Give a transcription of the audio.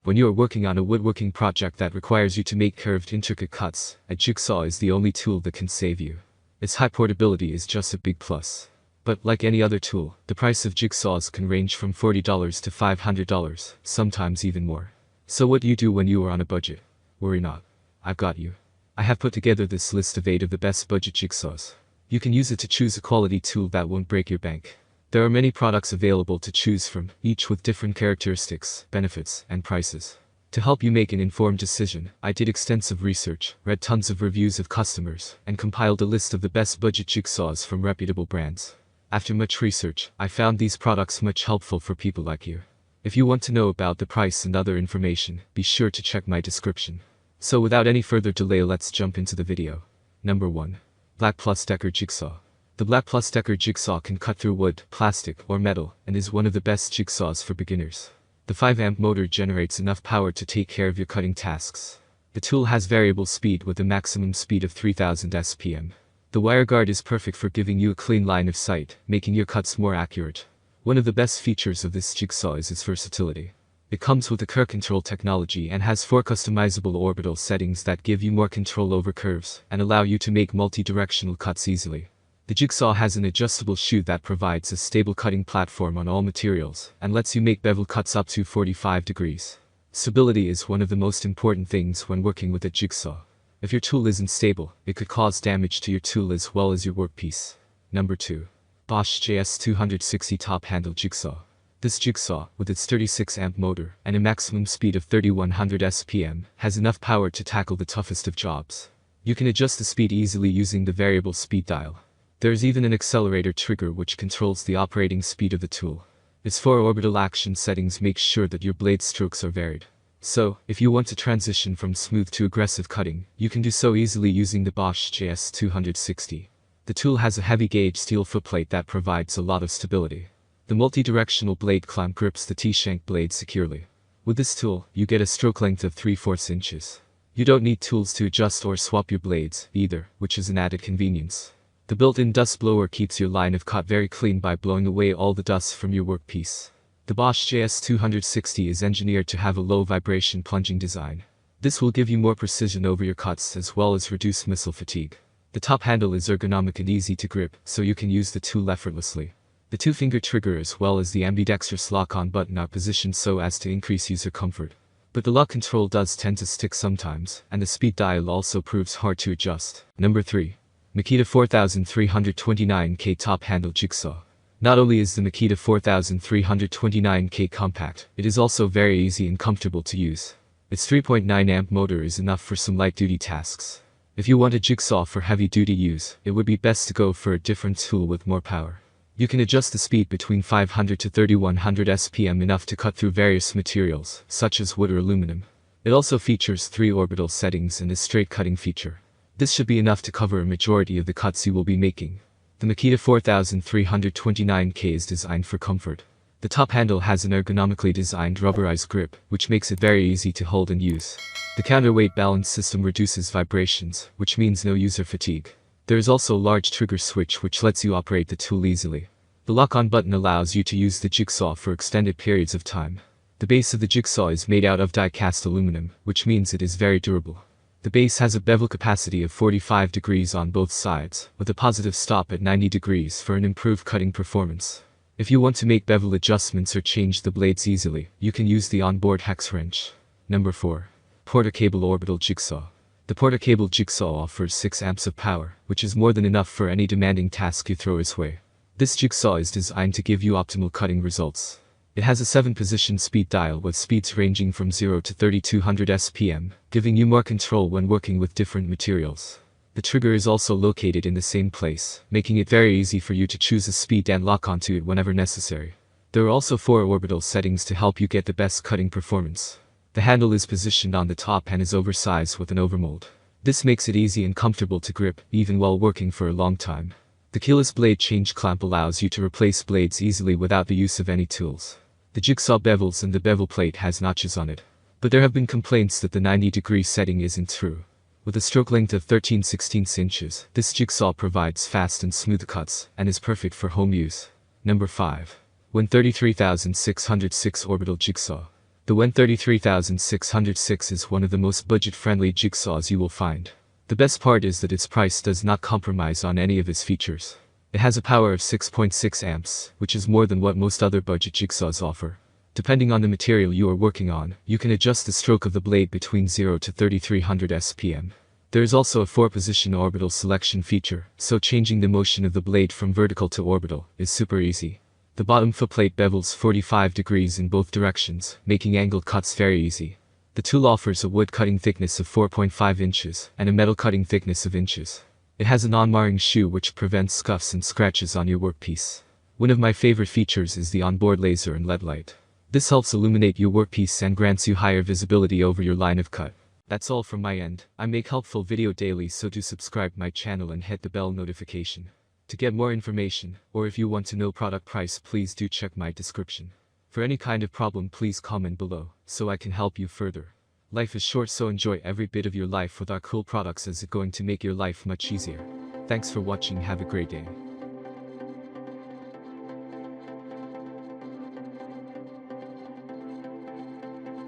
When you are working on a woodworking project that requires you to make curved, intricate cuts, a jigsaw is the only tool that can save you. Its high portability is just a big plus. But like any other tool, the price of jigsaws can range from $40 to $500, sometimes even more. So what do you do when you are on a budget? Worry not. I've got you. I have put together this list of 8 of the best budget jigsaws. You can use it to choose a quality tool that won't break your bank. There are many products available to choose from, each with different characteristics, benefits, and prices. To help you make an informed decision, I did extensive research, read tons of reviews of customers, and compiled a list of the best budget jigsaws from reputable brands. After much research, I found these products much helpful for people like you. If you want to know about the price and other information, be sure to check my description. So without any further delay, let's jump into the video. Number 1. Black Plus Decker Jigsaw. The Black Plus Decker Jigsaw can cut through wood, plastic, or metal, and is one of the best jigsaws for beginners. The 5-amp motor generates enough power to take care of your cutting tasks. The tool has variable speed with a maximum speed of 3000 SPM. The wire guard is perfect for giving you a clean line of sight, making your cuts more accurate. One of the best features of this jigsaw is its versatility. It comes with a curve control technology and has 4 customizable orbital settings that give you more control over curves and allow you to make multi-directional cuts easily. The jigsaw has an adjustable shoe that provides a stable cutting platform on all materials and lets you make bevel cuts up to 45 degrees. Stability is one of the most important things when working with a jigsaw. If your tool isn't stable, it could cause damage to your tool as well as your workpiece. Number 2. Bosch JS260 Top Handle Jigsaw. This jigsaw, with its 36-amp motor and a maximum speed of 3100 SPM, has enough power to tackle the toughest of jobs. You can adjust the speed easily using the variable speed dial. There is even an accelerator trigger which controls the operating speed of the tool. Its 4 orbital action settings make sure that your blade strokes are varied. So, if you want to transition from smooth to aggressive cutting, you can do so easily using the Bosch JS260. The tool has a heavy gauge steel footplate that provides a lot of stability. The multi-directional blade clamp grips the T-shank blade securely. With this tool, you get a stroke length of 3/4 inches. You don't need tools to adjust or swap your blades, either, which is an added convenience. The built-in dust blower keeps your line of cut very clean by blowing away all the dust from your workpiece. The Bosch JS260 is engineered to have a low vibration plunging design. This will give you more precision over your cuts as well as reduce muscle fatigue. The top handle is ergonomic and easy to grip, so you can use the tool effortlessly. The 2-finger trigger as well as the ambidextrous lock-on button are positioned so as to increase user comfort. But the lock control does tend to stick sometimes, and the speed dial also proves hard to adjust. Number 3. Makita 4329K Top Handle Jigsaw. Not only is the Makita 4329K compact, it is also very easy and comfortable to use. Its 3.9-amp motor is enough for some light-duty tasks. If you want a jigsaw for heavy-duty use, it would be best to go for a different tool with more power. You can adjust the speed between 500 to 3100 SPM enough to cut through various materials, such as wood or aluminum. It also features 3 orbital settings and a straight cutting feature. This should be enough to cover a majority of the cuts you will be making. The Makita 4329K is designed for comfort. The top handle has an ergonomically designed rubberized grip, which makes it very easy to hold and use. The counterweight balance system reduces vibrations, which means no user fatigue. There is also a large trigger switch which lets you operate the tool easily. The lock-on button allows you to use the jigsaw for extended periods of time. The base of the jigsaw is made out of die-cast aluminum, which means it is very durable. The base has a bevel capacity of 45 degrees on both sides, with a positive stop at 90 degrees for an improved cutting performance. If you want to make bevel adjustments or change the blades easily, you can use the onboard hex wrench. Number 4. Portacable Orbital Jigsaw. The Portacable Jigsaw offers 6 amps of power, which is more than enough for any demanding task you throw its way. This jigsaw is designed to give you optimal cutting results. It has a 7-position speed dial with speeds ranging from 0 to 3200 SPM, giving you more control when working with different materials. The trigger is also located in the same place, making it very easy for you to choose a speed and lock onto it whenever necessary. There are also 4 orbital settings to help you get the best cutting performance. The handle is positioned on the top and is oversized with an overmold. This makes it easy and comfortable to grip, even while working for a long time. The keyless blade change clamp allows you to replace blades easily without the use of any tools. The jigsaw bevels and the bevel plate has notches on it. But there have been complaints that the 90-degree setting isn't true. With a stroke length of 13/16 inches, this jigsaw provides fast and smooth cuts, and is perfect for home use. Number 5. 133,606 Orbital Jigsaw. The WEN33606 is one of the most budget-friendly jigsaws you will find. The best part is that its price does not compromise on any of its features. It has a power of 6.6 amps, which is more than what most other budget jigsaws offer. Depending on the material you are working on, you can adjust the stroke of the blade between 0 to 3300 SPM. There is also a 4-position orbital selection feature, so changing the motion of the blade from vertical to orbital is super easy. The bottom footplate bevels 45 degrees in both directions, making angled cuts very easy. The tool offers a wood cutting thickness of 4.5 inches and a metal cutting thickness of inches. It has a non-marring shoe which prevents scuffs and scratches on your workpiece. One of my favorite features is the onboard laser and LED light. This helps illuminate your workpiece and grants you higher visibility over your line of cut. That's all from my end. I make helpful video daily, so do subscribe my channel and hit the bell notification. To get more information, or if you want to know product price, please do check my description. For any kind of problem, please comment below, so I can help you further. Life is short, so enjoy every bit of your life with our cool products, as it's going to make your life much easier. Thanks for watching, have a great day.